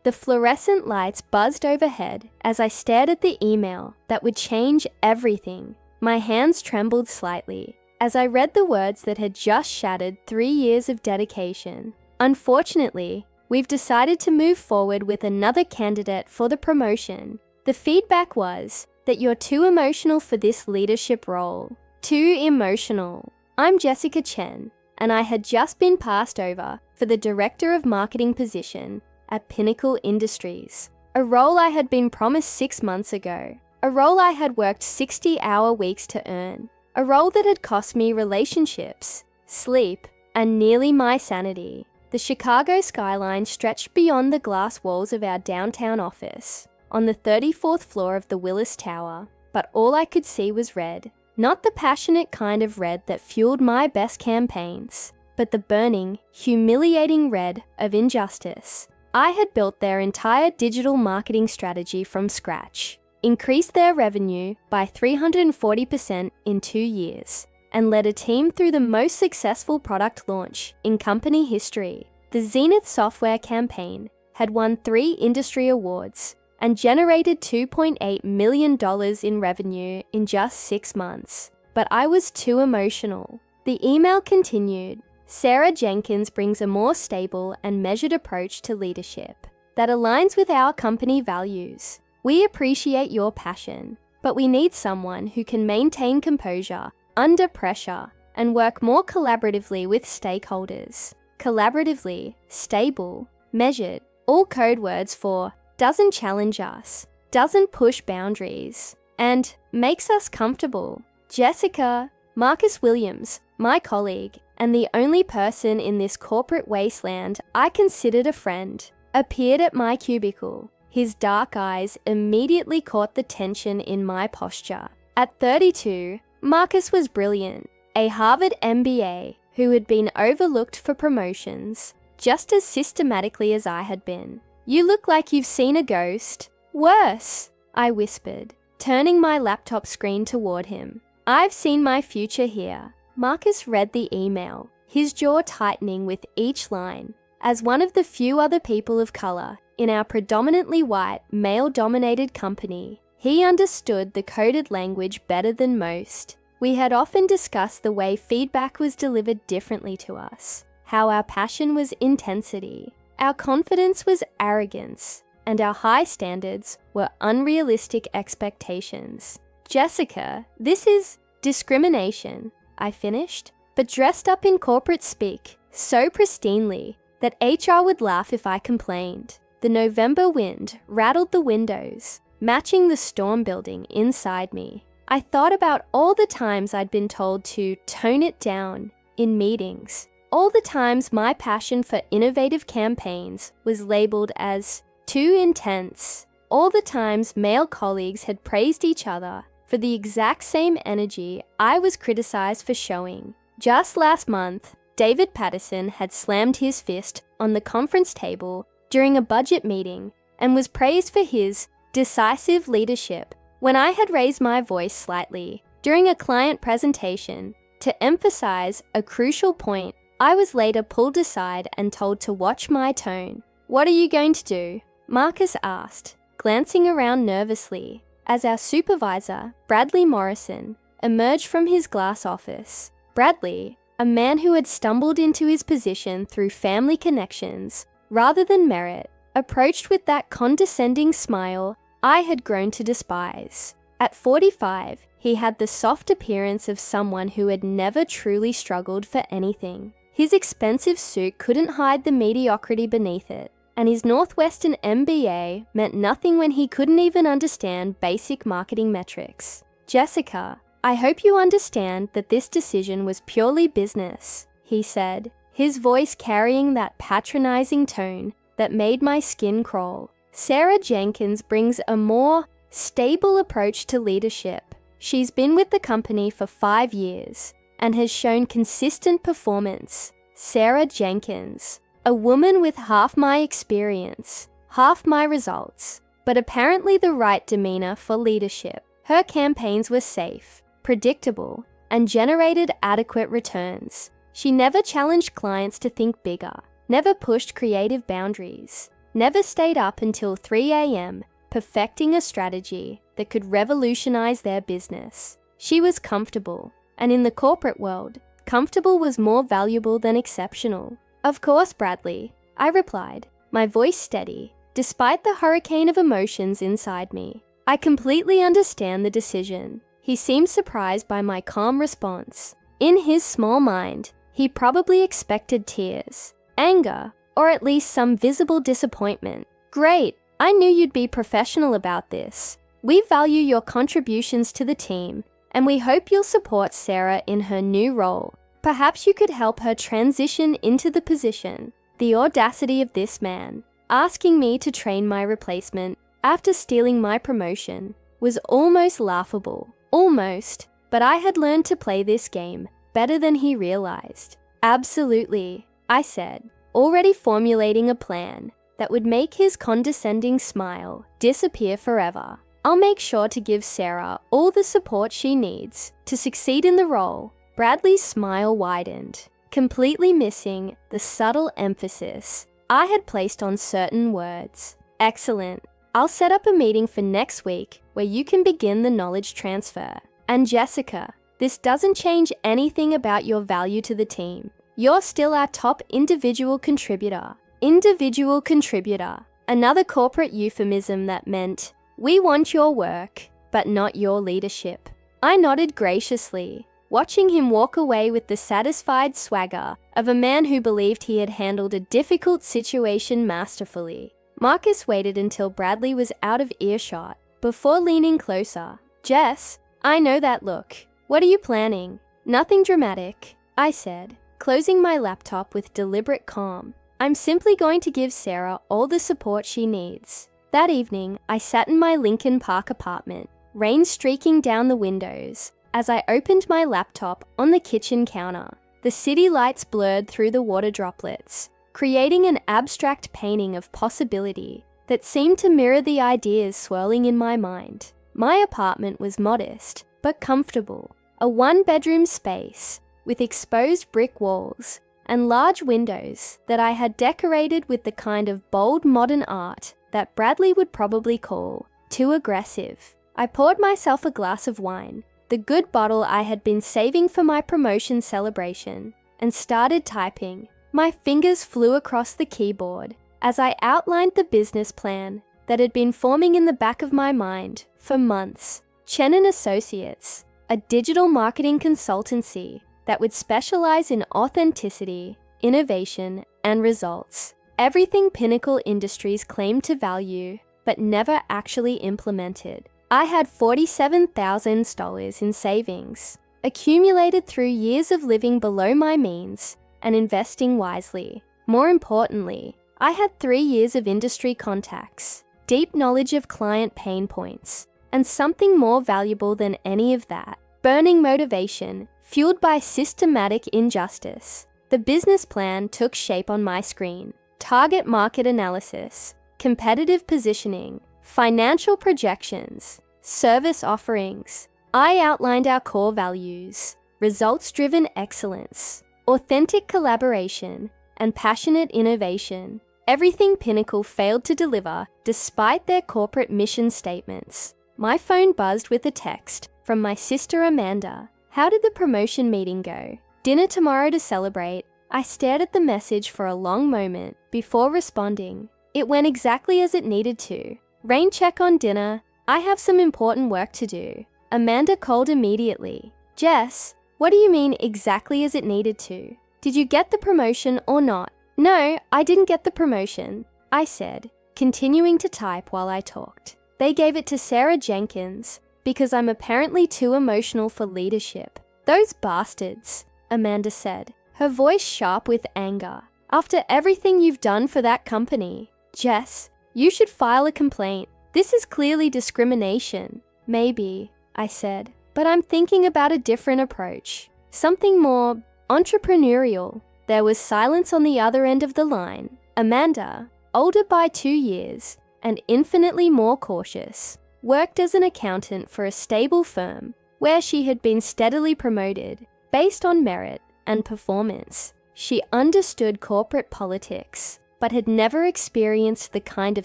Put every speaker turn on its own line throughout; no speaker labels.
The fluorescent lights buzzed overhead as I stared at the email that would change everything. My hands trembled slightly as I read the words that had just shattered 3 years of dedication. Unfortunately, we've decided to move forward with another candidate for the promotion. The feedback was that you're too emotional for this leadership role. Too emotional. I'm Jessica Chen, and I had just been passed over for the Director of Marketing position at Pinnacle Industries, a role I had been promised 6 months ago, a role I had worked 60-hour weeks to earn, a role that had cost me relationships, sleep, and nearly my sanity. The Chicago skyline stretched beyond the glass walls of our downtown office, on the 34th floor of the Willis Tower, but all I could see was red. Not the passionate kind of red that fueled my best campaigns, but the burning, humiliating red of injustice. I had built their entire digital marketing strategy from scratch, increased their revenue by 340% in 2 years, and led a team through the most successful product launch in company history. The Zenith software campaign had won 3 industry awards and generated $2.8 million in revenue in just 6 months. But I was too emotional. The email continued. Sarah Jenkins brings a more stable and measured approach to leadership that aligns with our company values. We appreciate your passion, but we need someone who can maintain composure under pressure and work more collaboratively with stakeholders. Collaboratively, stable, measured, all code words for doesn't challenge us, doesn't push boundaries, and makes us comfortable. Jessica, Marcus Williams, my colleague, and the only person in this corporate wasteland I considered a friend, appeared at my cubicle. His dark eyes immediately caught the tension in my posture. At 32, Marcus was brilliant, a Harvard MBA who had been overlooked for promotions just as systematically as I had been. You look like you've seen a ghost. Worse, I whispered, turning my laptop screen toward him. I've seen my future here. Marcus read the email, his jaw tightening with each line. As one of the few other people of color in our predominantly white, male-dominated company, he understood the coded language better than most. We had often discussed the way feedback was delivered differently to us, how our passion was intensity, our confidence was arrogance, and our high standards were unrealistic expectations. Jessica, this is discrimination, I finished, but dressed up in corporate speak, so pristinely that HR would laugh if I complained. The November wind rattled the windows, matching the storm building inside me. I thought about all the times I'd been told to tone it down in meetings, all the times my passion for innovative campaigns was labeled as too intense, all the times male colleagues had praised each other for the exact same energy I was criticized for showing. Just last month, David Patterson had slammed his fist on the conference table during a budget meeting and was praised for his decisive leadership when I had raised my voice slightly during a client presentation to emphasize a crucial point. I was later pulled aside and told to watch my tone. What are you going to do? Marcus asked, glancing around nervously as our supervisor, Bradley Morrison, emerged from his glass office. Bradley, a man who had stumbled into his position through family connections rather than merit, approached with that condescending smile I had grown to despise. At 45, he had the soft appearance of someone who had never truly struggled for anything. His expensive suit couldn't hide the mediocrity beneath it, and his Northwestern MBA meant nothing when he couldn't even understand basic marketing metrics. Jessica, I hope you understand that this decision was purely business, he said, his voice carrying that patronizing tone that made my skin crawl. Sarah Jenkins brings a more stable approach to leadership. She's been with the company for 5 years and has shown consistent performance. Sarah Jenkins, a woman with half my experience, half my results, but apparently the right demeanor for leadership. Her campaigns were safe, predictable, and generated adequate returns. She never challenged clients to think bigger, never pushed creative boundaries, never stayed up until 3 a.m., perfecting a strategy that could revolutionize their business. She was comfortable, and in the corporate world, comfortable was more valuable than exceptional. "Of course, Bradley," I replied, my voice steady, despite the hurricane of emotions inside me. "I completely understand the decision." He seemed surprised by my calm response. In his small mind, he probably expected tears, anger, or at least some visible disappointment. "Great, I knew you'd be professional about this. We value your contributions to the team, and we hope you'll support Sarah in her new role. Perhaps you could help her transition into the position." The audacity of this man, asking me to train my replacement after stealing my promotion, was almost laughable. Almost, but I had learned to play this game better than he realized. "Absolutely," I said, already formulating a plan that would make his condescending smile disappear forever. "I'll make sure to give Sarah all the support she needs to succeed in the role." Bradley's smile widened, completely missing the subtle emphasis I had placed on certain words. "Excellent. I'll set up a meeting for next week where you can begin the knowledge transfer. And Jessica, this doesn't change anything about your value to the team. You're still our top individual contributor." Individual contributor, another corporate euphemism that meant, "We want your work, but not your leadership." I nodded graciously, watching him walk away with the satisfied swagger of a man who believed he had handled a difficult situation masterfully. Marcus waited until Bradley was out of earshot before leaning closer. "Jess, I know that look. What are you planning?" "Nothing dramatic," I said, closing my laptop with deliberate calm. "I'm simply going to give Sarah all the support she needs." That evening, I sat in my Lincoln Park apartment, rain streaking down the windows, as I opened my laptop on the kitchen counter. The city lights blurred through the water droplets, creating an abstract painting of possibility that seemed to mirror the ideas swirling in my mind. My apartment was modest, but comfortable. A one-bedroom space with exposed brick walls and large windows that I had decorated with the kind of bold modern art that Bradley would probably call too aggressive. I poured myself a glass of wine, the good bottle I had been saving for my promotion celebration, and started typing. My fingers flew across the keyboard as I outlined the business plan that had been forming in the back of my mind for months. Chen & Associates, a digital marketing consultancy that would specialize in authenticity, innovation, and results. Everything Pinnacle Industries claimed to value, but never actually implemented. I had $47,000 in savings, accumulated through years of living below my means and investing wisely. More importantly, I had 3 years of industry contacts, deep knowledge of client pain points, and something more valuable than any of that, burning motivation fueled by systematic injustice. The business plan took shape on my screen. Target market analysis, competitive positioning, financial projections, service offerings. I outlined our core values: results-driven excellence, authentic collaboration, and passionate innovation. Everything Pinnacle failed to deliver despite their corporate mission statements. My phone buzzed with a text from my sister Amanda. "How did the promotion meeting go? Dinner tomorrow to celebrate." I stared at the message for a long moment before responding. "It went exactly as it needed to. Rain check on dinner. I have some important work to do." Amanda called immediately. "Jess, what do you mean exactly as it needed to? Did you get the promotion or not?" "No, I didn't get the promotion," I said, continuing to type while I talked. "They gave it to Sarah Jenkins because I'm apparently too emotional for leadership." "Those bastards," Amanda said, her voice sharp with anger. "After everything you've done for that company. Jess, you should file a complaint. This is clearly discrimination." "Maybe," I said, "but I'm thinking about a different approach. Something more entrepreneurial." There was silence on the other end of the line. Amanda, older by 2 years and infinitely more cautious, worked as an accountant for a stable firm where she had been steadily promoted based on merit and performance. She understood corporate politics, but had never experienced the kind of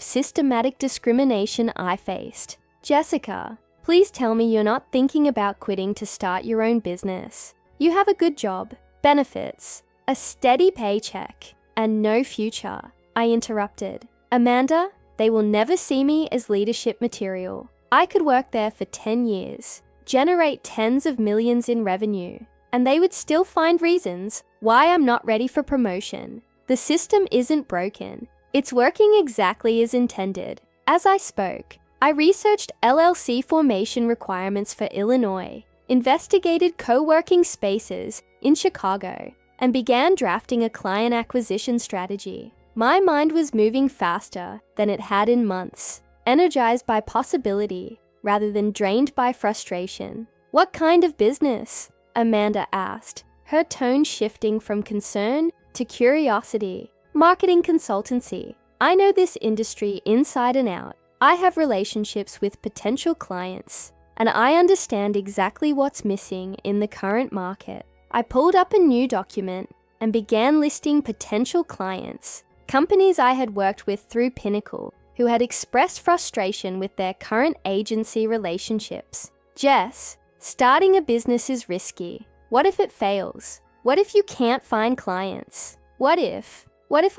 systematic discrimination I faced. Jessica, please tell me you're not thinking about quitting to start your own business. You have a good job, benefits, a steady paycheck, and no future, I interrupted. Amanda, they will never see me as leadership material. I could work there for 10 years, generate tens of millions in revenue, and they would still find reasons why I'm not ready for promotion. The system isn't broken. It's working exactly as intended. As I spoke, I researched LLC formation requirements for Illinois, investigated co-working spaces in Chicago, and began drafting a client acquisition strategy. My mind was moving faster than it had in months, energized by possibility rather than drained by frustration. What kind of business? Amanda asked, her tone shifting from concern to curiosity. Marketing consultancy. I know this industry inside and out. I have relationships with potential clients, and I understand exactly what's missing in the current market. I pulled up a new document and began listing potential clients, companies I had worked with through Pinnacle, who had expressed frustration with their current agency relationships. Jess, starting a business is risky. What if it fails? What if you can't find clients? What if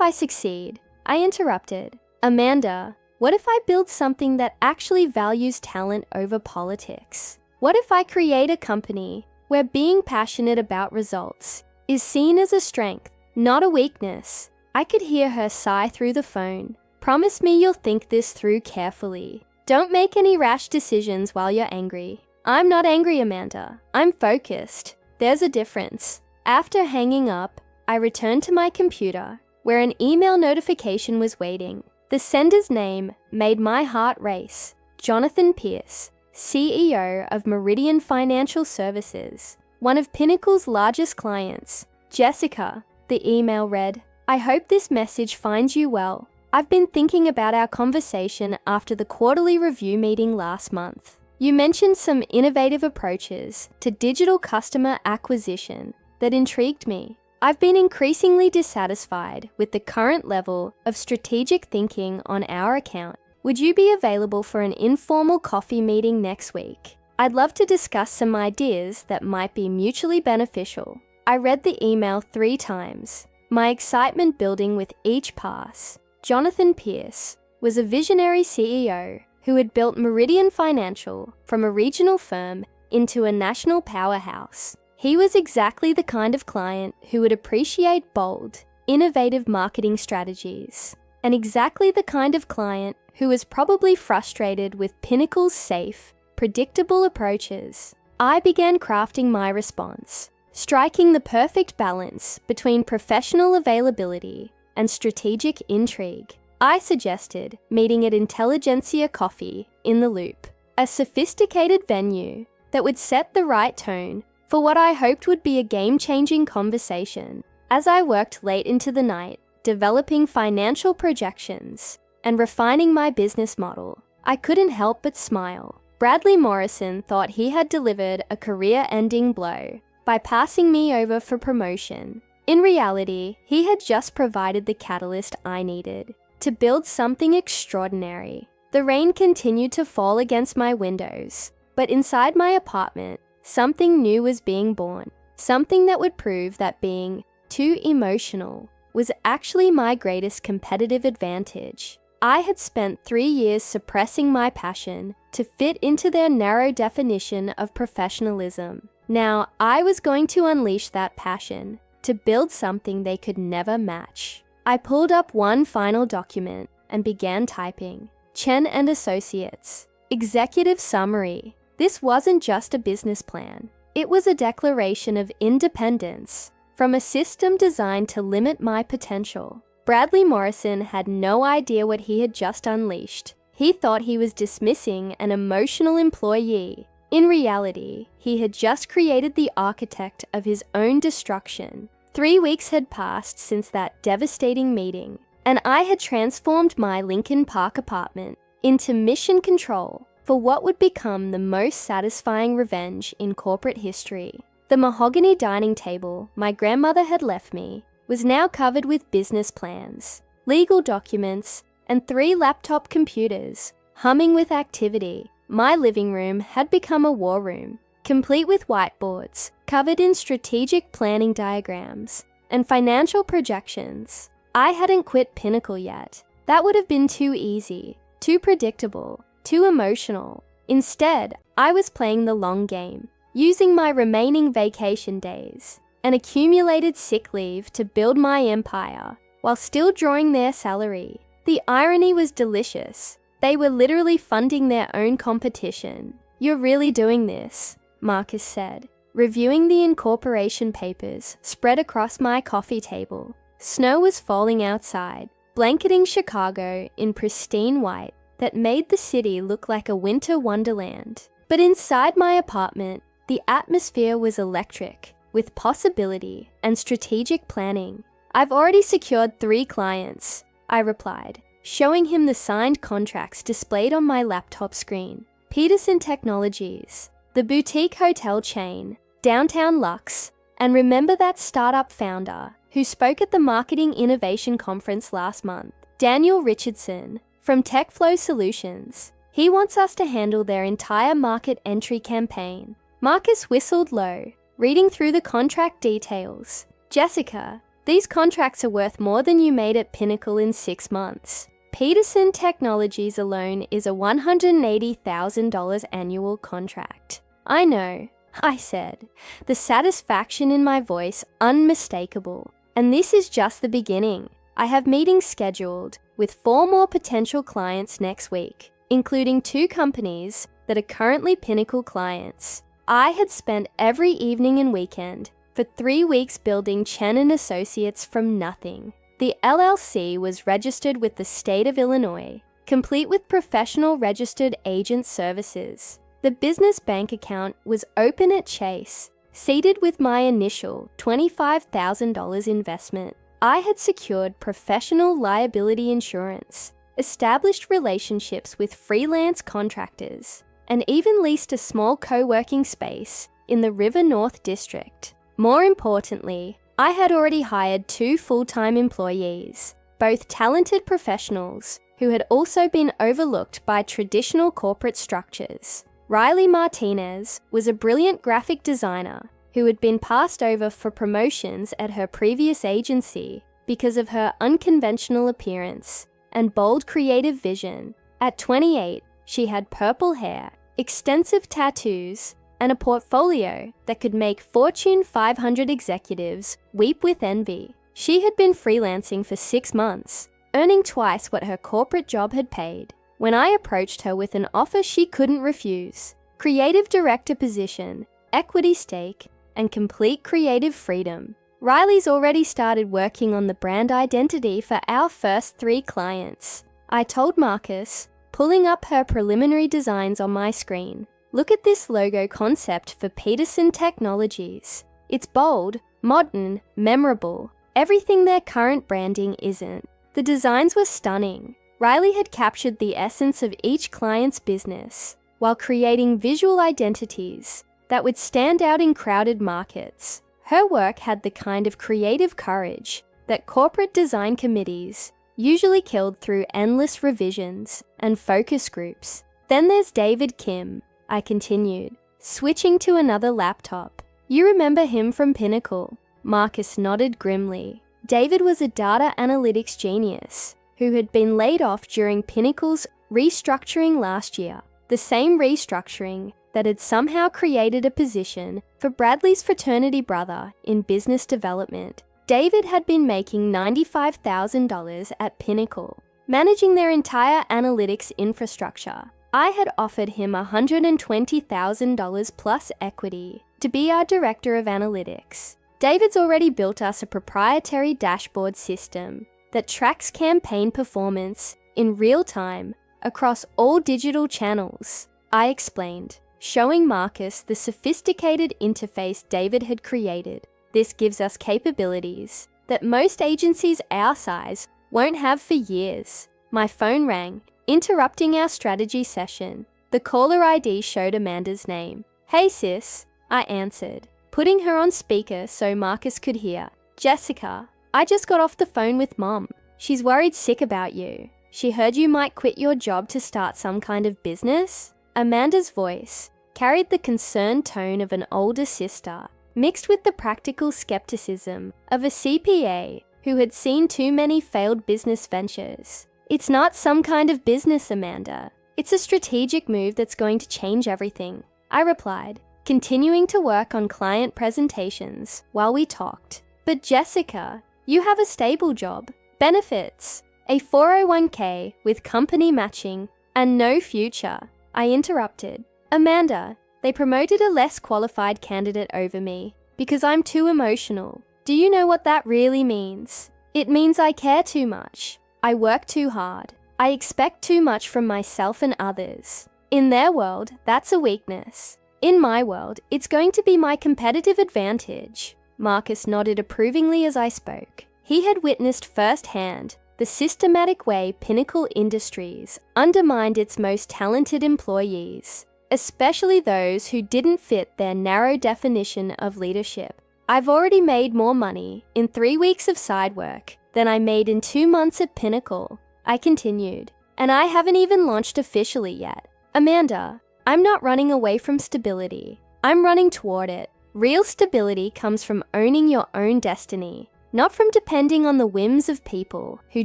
I succeed? I interrupted. Amanda, what if I build something that actually values talent over politics? What if I create a company where being passionate about results is seen as a strength, not a weakness? I could hear her sigh through the phone. Promise me you'll think this through carefully. Don't make any rash decisions while you're angry. I'm not angry, Amanda. I'm focused. There's a difference. After hanging up, I returned to my computer, where an email notification was waiting. The sender's name made my heart race. Jonathan Pierce, CEO of Meridian Financial Services, one of Pinnacle's largest clients. Jessica, the email read, I hope this message finds you well. I've been thinking about our conversation after the quarterly review meeting last month. You mentioned some innovative approaches to digital customer acquisition that intrigued me. I've been increasingly dissatisfied with the current level of strategic thinking on our account. Would you be available for an informal coffee meeting next week? I'd love to discuss some ideas that might be mutually beneficial. I read the email 3 times, my excitement building with each pass. Jonathan Pierce was a visionary CEO who had built Meridian Financial from a regional firm into a national powerhouse. He was exactly the kind of client who would appreciate bold, innovative marketing strategies, and exactly the kind of client who was probably frustrated with Pinnacle's safe, predictable approaches. I began crafting my response, striking the perfect balance between professional availability and strategic intrigue. I suggested meeting at Intelligentsia Coffee in the Loop, a sophisticated venue that would set the right tone for what I hoped would be a game-changing conversation. As I worked late into the night, developing financial projections and refining my business model, I couldn't help but smile. Bradley Morrison thought he had delivered a career-ending blow by passing me over for promotion. In reality, he had just provided the catalyst I needed to build something extraordinary. The rain continued to fall against my windows, but inside my apartment, something new was being born, something that would prove that being too emotional was actually my greatest competitive advantage. I had spent 3 years suppressing my passion to fit into their narrow definition of professionalism. Now, I was going to unleash that passion to build something they could never match. I pulled up one final document and began typing. Chen and Associates. Executive Summary. This wasn't just a business plan. It was a declaration of independence from a system designed to limit my potential. Bradley Morrison had no idea what he had just unleashed. He thought he was dismissing an emotional employee. In reality, he had just created the architect of his own destruction. 3 weeks had passed since that devastating meeting, and I had transformed my Lincoln Park apartment into mission control for what would become the most satisfying revenge in corporate history. The mahogany dining table my grandmother had left me was now covered with business plans, legal documents, and 3 laptop computers, humming with activity. My living room had become a war room, complete with whiteboards, covered in strategic planning diagrams, and financial projections. I hadn't quit Pinnacle yet. That would have been too easy, too predictable, too emotional. Instead, I was playing the long game, using my remaining vacation days and accumulated sick leave to build my empire, while still drawing their salary. The irony was delicious. They were literally funding their own competition. "You're really doing this," Marcus said, reviewing the incorporation papers spread across my coffee table. Snow was falling outside, blanketing Chicago in pristine white that made the city look like a winter wonderland. But inside my apartment, the atmosphere was electric, with possibility and strategic planning. "I've already secured 3 clients," I replied, showing him the signed contracts displayed on my laptop screen. Peterson Technologies, the boutique hotel chain, Downtown Lux, and remember that startup founder who spoke at the Marketing Innovation Conference last month, Daniel Richardson from TechFlow Solutions. He wants us to handle their entire market entry campaign. Marcus whistled low, reading through the contract details. "Jessica, these contracts are worth more than you made at Pinnacle in 6 months. Peterson Technologies alone is a $180,000 annual contract." "I know," I said, the satisfaction in my voice unmistakable. "And this is just the beginning. I have meetings scheduled with 4 more potential clients next week, including 2 companies that are currently Pinnacle clients." I had spent every evening and weekend for 3 weeks building Chen & Associates from nothing. The LLC was registered with the state of Illinois, complete with professional registered agent services. The business bank account was open at Chase, seated with my initial $25,000 investment. I had secured professional liability insurance, established relationships with freelance contractors, and even leased a small co-working space in the River North District. More importantly, I had already hired 2 full-time employees, both talented professionals who had also been overlooked by traditional corporate structures. Riley Martinez was a brilliant graphic designer who had been passed over for promotions at her previous agency because of her unconventional appearance and bold creative vision. At 28, she had purple hair, extensive tattoos, and a portfolio that could make Fortune 500 executives weep with envy. She had been freelancing for 6 months, earning twice what her corporate job had paid, when I approached her with an offer she couldn't refuse: creative director position, equity stake, and complete creative freedom. Riley's already started working on the brand identity for our first 3 clients, I told Marcus, pulling up her preliminary designs on my screen. "Look at this logo concept for Peterson Technologies. It's bold, modern, memorable, everything their current branding isn't." The designs were stunning. Riley had captured the essence of each client's business, while creating visual identities that would stand out in crowded markets. Her work had the kind of creative courage that corporate design committees usually killed through endless revisions and focus groups. "Then there's David Kim," I continued, switching to another laptop. "You remember him from Pinnacle?" Marcus nodded grimly. David was a data analytics genius who had been laid off during Pinnacle's restructuring last year, the same restructuring that had somehow created a position for Bradley's fraternity brother in business development. David had been making $95,000 at Pinnacle, managing their entire analytics infrastructure. I had offered him $120,000 plus equity to be our director of analytics. David's already built us a proprietary dashboard system that tracks campaign performance in real time across all digital channels, I explained, showing Marcus the sophisticated interface David had created. "This gives us capabilities that most agencies our size won't have for years." My phone rang, interrupting our strategy session. The caller ID showed Amanda's name. "Hey sis," I answered, putting her on speaker so Marcus could hear. "Jessica, I just got off the phone with Mom. She's worried sick about you. She heard you might quit your job to start some kind of business. Amanda's voice carried the concerned tone of an older sister, mixed with the practical skepticism of a CPA who had seen too many failed business ventures. It's not some kind of business, Amanda. It's a strategic move that's going to change everything, I replied, continuing to work on client presentations while we talked. But Jessica, you have a stable job, benefits, a 401k with company matching, and no future, I interrupted. Amanda, they promoted a less qualified candidate over me because I'm too emotional. Do you know what that really means? It means I care too much. I work too hard. I expect too much from myself and others. In their world, that's a weakness. In my world, it's going to be my competitive advantage. Marcus nodded approvingly as I spoke. He had witnessed firsthand the systematic way Pinnacle Industries undermined its most talented employees, especially those who didn't fit their narrow definition of leadership. I've already made more money in 3 weeks of side work than I made in 2 months at Pinnacle, I continued, and I haven't even launched officially yet. Amanda, I'm not running away from stability. I'm running toward it. Real stability comes from owning your own destiny, not from depending on the whims of people who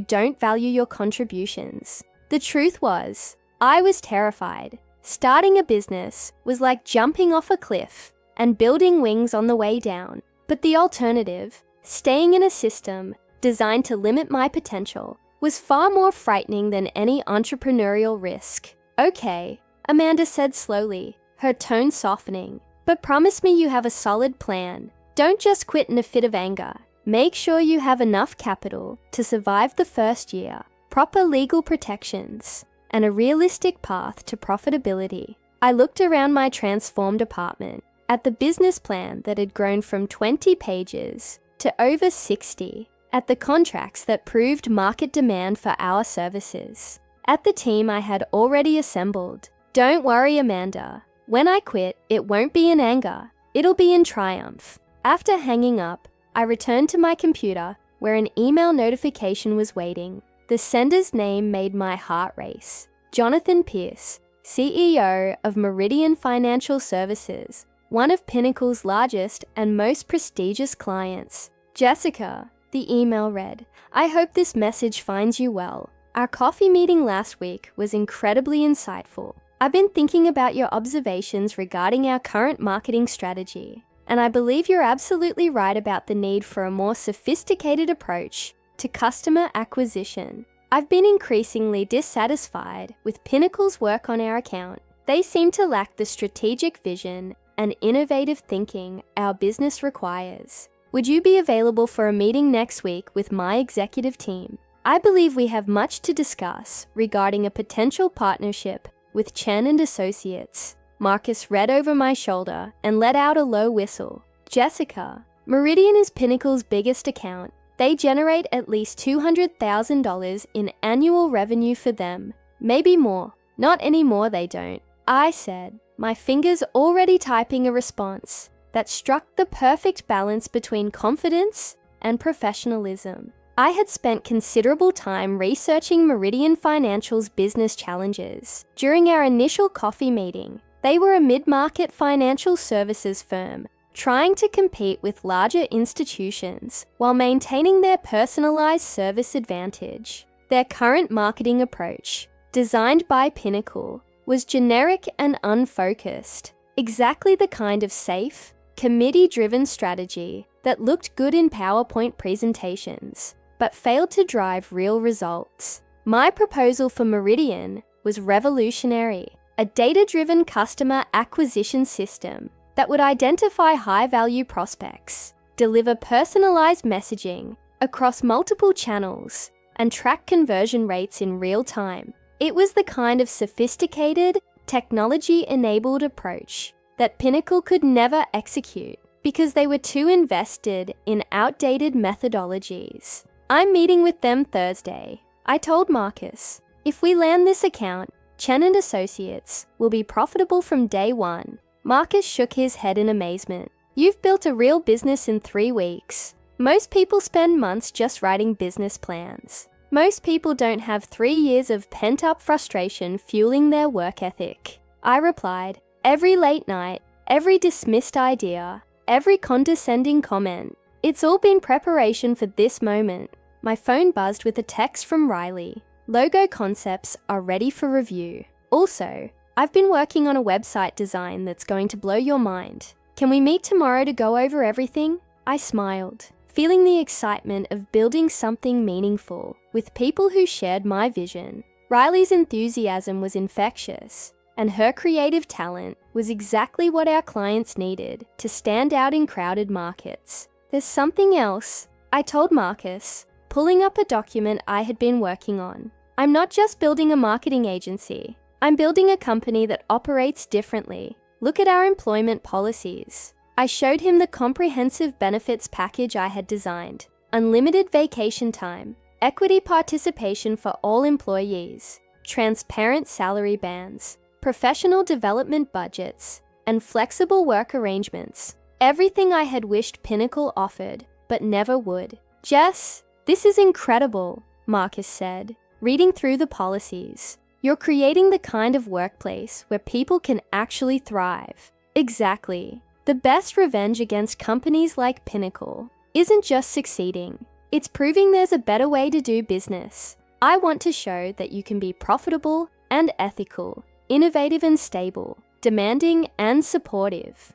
don't value your contributions. The truth was, I was terrified. Starting a business was like jumping off a cliff and building wings on the way down. But the alternative, staying in a system designed to limit my potential, was far more frightening than any entrepreneurial risk. Okay, Amanda said slowly, her tone softening, but promise me you have a solid plan. Don't just quit in a fit of anger. Make sure you have enough capital to survive the first year, proper legal protections, and a realistic path to profitability. I looked around my transformed apartment at the business plan that had grown from 20 pages to over 60, at the contracts that proved market demand for our services, at the team I had already assembled. Don't worry, Amanda. When I quit, it won't be in anger. It'll be in triumph. After hanging up, I returned to my computer where an email notification was waiting. The sender's name made my heart race. Jonathan Pierce, CEO of Meridian Financial Services, one of Pinnacle's largest and most prestigious clients. Jessica, the email read, I hope this message finds you well. Our coffee meeting last week was incredibly insightful. I've been thinking about your observations regarding our current marketing strategy, and I believe you're absolutely right about the need for a more sophisticated approach to customer acquisition. I've been increasingly dissatisfied with Pinnacle's work on our account. They seem to lack the strategic vision and innovative thinking our business requires. Would you be available for a meeting next week with my executive team? I believe we have much to discuss regarding a potential partnership with Chen and Associates. Marcus read over my shoulder and let out a low whistle. Jessica, Meridian is Pinnacle's biggest account. They generate at least $200,000 in annual revenue for them. Maybe more. Not anymore, they don't. I said, my fingers already typing a response that struck the perfect balance between confidence and professionalism. I had spent considerable time researching Meridian Financial's business challenges. During our initial coffee meeting, they were a mid-market financial services firm trying to compete with larger institutions while maintaining their personalized service advantage. Their current marketing approach, designed by Pinnacle, was generic and unfocused, exactly the kind of safe, committee-driven strategy that looked good in PowerPoint presentations, but failed to drive real results. My proposal for Meridian was revolutionary, a data-driven customer acquisition system that would identify high-value prospects, deliver personalized messaging across multiple channels, and track conversion rates in real time. It was the kind of sophisticated, technology-enabled approach that Pinnacle could never execute because they were too invested in outdated methodologies. I'm meeting with them Thursday. I told Marcus, if we land this account, Chen and Associates will be profitable from day one. Marcus shook his head in amazement. You've built a real business in 3 weeks. Most people spend months just writing business plans. Most people don't have 3 years of pent-up frustration fueling their work ethic. I replied, every late night, every dismissed idea, every condescending comment. It's all been preparation for this moment. My phone buzzed with a text from Riley. Logo concepts are ready for review. Also, I've been working on a website design that's going to blow your mind. Can we meet tomorrow to go over everything? I smiled, feeling the excitement of building something meaningful with people who shared my vision. Riley's enthusiasm was infectious, and her creative talent was exactly what our clients needed to stand out in crowded markets. There's something else, I told Marcus, pulling up a document I had been working on. I'm not just building a marketing agency. I'm building a company that operates differently. Look at our employment policies. I showed him the comprehensive benefits package I had designed. Unlimited vacation time, equity participation for all employees, transparent salary bands, professional development budgets, and flexible work arrangements. Everything I had wished Pinnacle offered, but never would. Jess, this is incredible, Marcus said, reading through the policies. You're creating the kind of workplace where people can actually thrive. Exactly. The best revenge against companies like Pinnacle isn't just succeeding. It's proving there's a better way to do business. I want to show that you can be profitable and ethical, innovative and stable, demanding and supportive.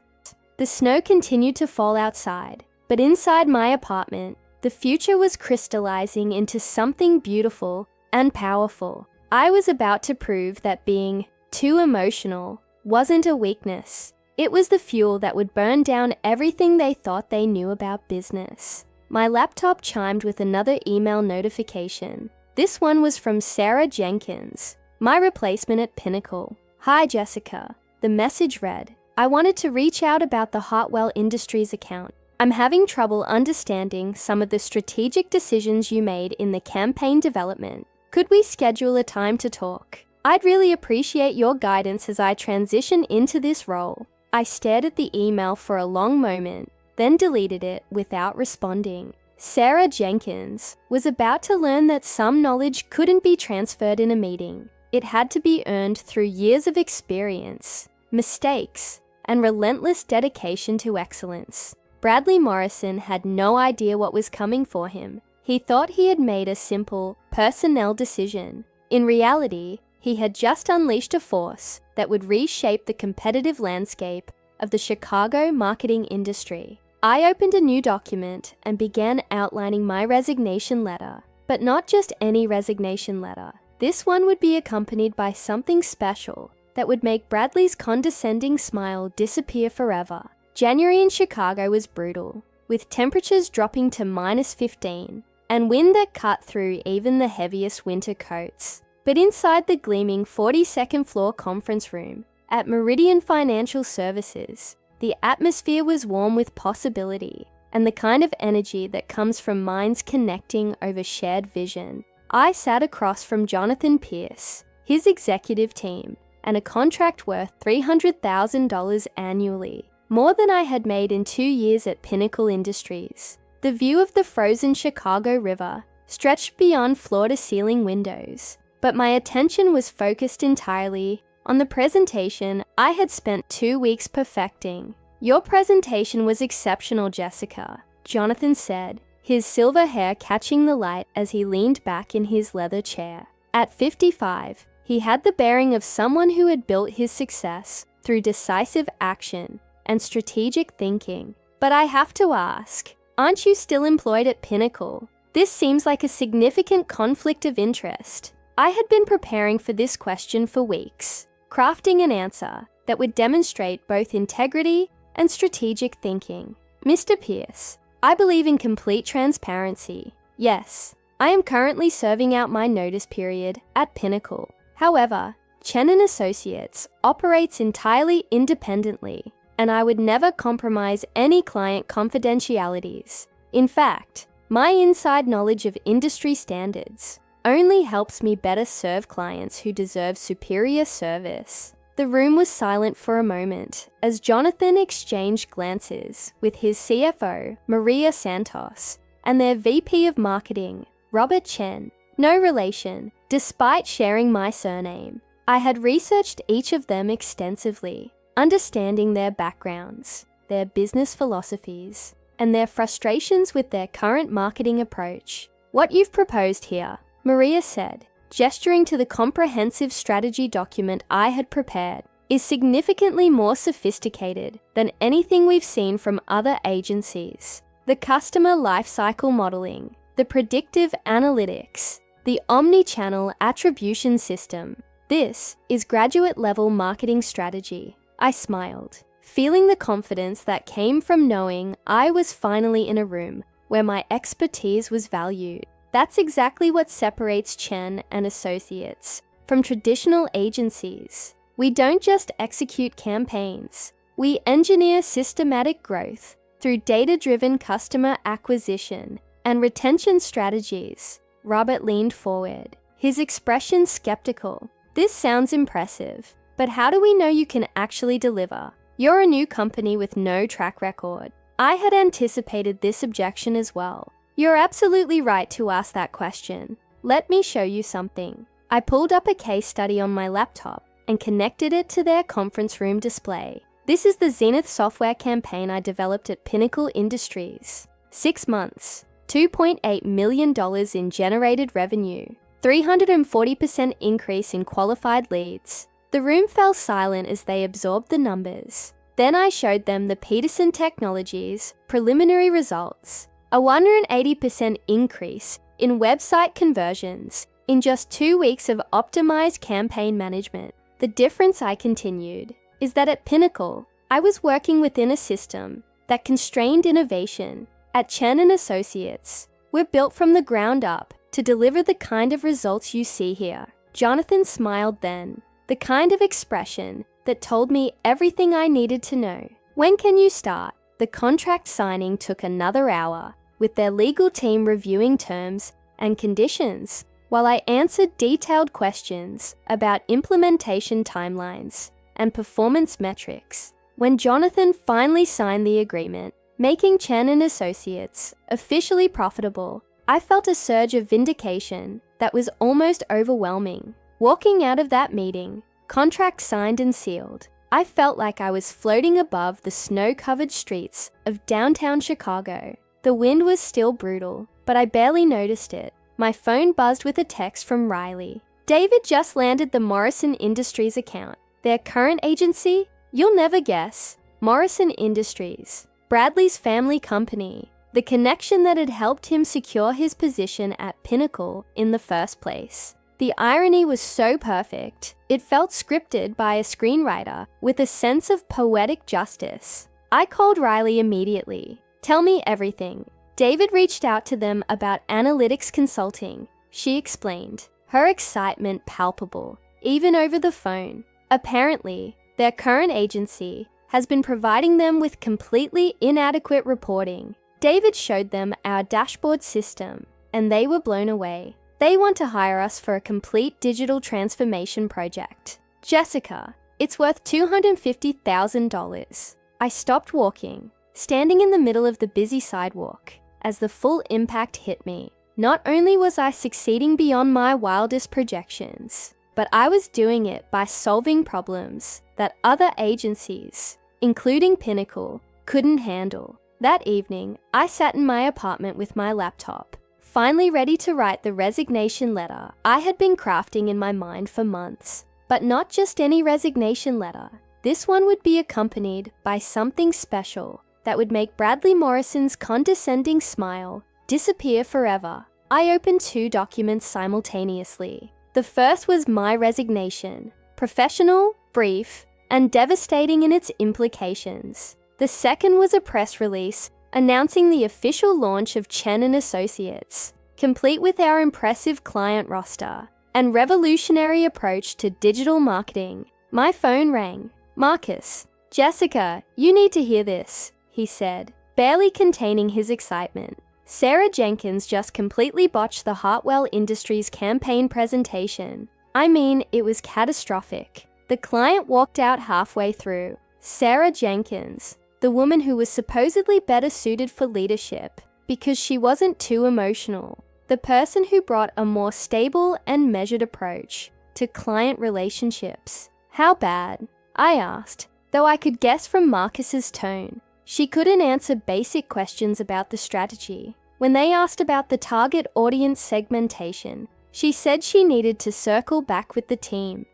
The snow continued to fall outside, but inside my apartment, the future was crystallizing into something beautiful and powerful. I was about to prove that being too emotional wasn't a weakness. It was the fuel that would burn down everything they thought they knew about business. My laptop chimed with another email notification. This one was from Sarah Jenkins, my replacement at Pinnacle. Hi, Jessica. The message read, I wanted to reach out about the Hartwell Industries account. I'm having trouble understanding some of the strategic decisions you made in the campaign development. Could we schedule a time to talk? I'd really appreciate your guidance as I transition into this role. I stared at the email for a long moment, then deleted it without responding. Sarah Jenkins was about to learn that some knowledge couldn't be transferred in a meeting. It had to be earned through years of experience, mistakes, and relentless dedication to excellence. Bradley Morrison had no idea what was coming for him. He thought he had made a simple personnel decision. In reality, he had just unleashed a force that would reshape the competitive landscape of the Chicago marketing industry. I opened a new document and began outlining my resignation letter, but not just any resignation letter. This one would be accompanied by something special that would make Bradley's condescending smile disappear forever. January in Chicago was brutal, with temperatures dropping to -15 and wind that cut through even the heaviest winter coats. But inside the gleaming 42nd floor conference room at Meridian Financial Services, the atmosphere was warm with possibility and the kind of energy that comes from minds connecting over shared vision. I sat across from Jonathan Pierce, his executive team, and a contract worth $300,000 annually, more than I had made in 2 years at Pinnacle Industries. The view of the frozen Chicago River stretched beyond floor-to-ceiling windows, but my attention was focused entirely on the presentation I had spent 2 weeks perfecting. Your presentation was exceptional, Jessica, Jonathan said, his silver hair catching the light as he leaned back in his leather chair. At 55, he had the bearing of someone who had built his success through decisive action and strategic thinking. But I have to ask, aren't you still employed at Pinnacle? This seems like a significant conflict of interest. I had been preparing for this question for weeks, crafting an answer that would demonstrate both integrity and strategic thinking. Mr. Pierce, I believe in complete transparency. Yes, I am currently serving out my notice period at Pinnacle. However, Chen & Associates operates entirely independently, and I would never compromise any client confidentialities. In fact, my inside knowledge of industry standards only helps me better serve clients who deserve superior service. The room was silent for a moment as Jonathan exchanged glances with his CFO, Maria Santos, and their VP of Marketing, Robert Chen. No relation, despite sharing my surname. I had researched each of them extensively, understanding their backgrounds, their business philosophies, and their frustrations with their current marketing approach. What you've proposed here, Maria said, gesturing to the comprehensive strategy document I had prepared, is significantly more sophisticated than anything we've seen from other agencies. The customer lifecycle modeling, the predictive analytics, the omni-channel attribution system. This is graduate-level marketing strategy. I smiled, feeling the confidence that came from knowing I was finally in a room where my expertise was valued. That's exactly what separates Chen and Associates from traditional agencies. We don't just execute campaigns. We engineer systematic growth through data-driven customer acquisition and retention strategies. Robert leaned forward, his expression skeptical. This sounds impressive, but how do we know you can actually deliver? You're a new company with no track record. I had anticipated this objection as well. You're absolutely right to ask that question. Let me show you something. I pulled up a case study on my laptop and connected it to their conference room display. This is the Zenith software campaign I developed at Pinnacle Industries. 6 months, $2.8 million in generated revenue, 340% increase in qualified leads. The room fell silent as they absorbed the numbers. Then I showed them the Peterson Technologies preliminary results, a 180% increase in website conversions in just 2 weeks of optimized campaign management. The difference, I continued, is that at Pinnacle, I was working within a system that constrained innovation. At Chen and Associates, we're built from the ground up to deliver the kind of results you see here. Jonathan smiled then, the kind of expression that told me everything I needed to know. When can you start? The contract signing took another hour, with their legal team reviewing terms and conditions, while I answered detailed questions about implementation timelines and performance metrics. When Jonathan finally signed the agreement, making Chen and Associates officially profitable, I felt a surge of vindication that was almost overwhelming. Walking out of that meeting, contract signed and sealed, I felt like I was floating above the snow-covered streets of downtown Chicago. The wind was still brutal, but I barely noticed it. My phone buzzed with a text from Riley. David just landed the Morrison Industries account. Their current agency? You'll never guess. Morrison Industries, Bradley's family company. The connection that had helped him secure his position at Pinnacle in the first place. The irony was so perfect, it felt scripted by a screenwriter with a sense of poetic justice. I called Riley immediately. Tell me everything. David reached out to them about analytics consulting. She explained, her excitement palpable, even over the phone. Apparently, their current agency has been providing them with completely inadequate reporting. David showed them our dashboard system, and they were blown away. They want to hire us for a complete digital transformation project. Jessica, it's worth $250,000. I stopped walking, standing in the middle of the busy sidewalk, as the full impact hit me. Not only was I succeeding beyond my wildest projections, but I was doing it by solving problems that other agencies, including Pinnacle, couldn't handle. That evening, I sat in my apartment with my laptop, finally ready to write the resignation letter I had been crafting in my mind for months. But not just any resignation letter. This one would be accompanied by something special that would make Bradley Morrison's condescending smile disappear forever. I opened 2 documents simultaneously. The first was my resignation, professional, brief, and devastating in its implications. The second was a press release announcing the official launch of Chen and Associates, complete with our impressive client roster and revolutionary approach to digital marketing. My phone rang. Marcus, Jessica, you need to hear this, he said, barely containing his excitement. Sarah Jenkins just completely botched the Hartwell Industries campaign presentation. I mean, it was catastrophic. The client walked out halfway through. Sarah Jenkins, the woman who was supposedly better suited for leadership because she wasn't too emotional. the person who brought a more stable and measured approach to client relationships. How bad? I asked, though I could guess from Marcus's tone. She couldn't answer basic questions about the strategy. When they asked about the target audience segmentation, she said she needed to circle back with the team.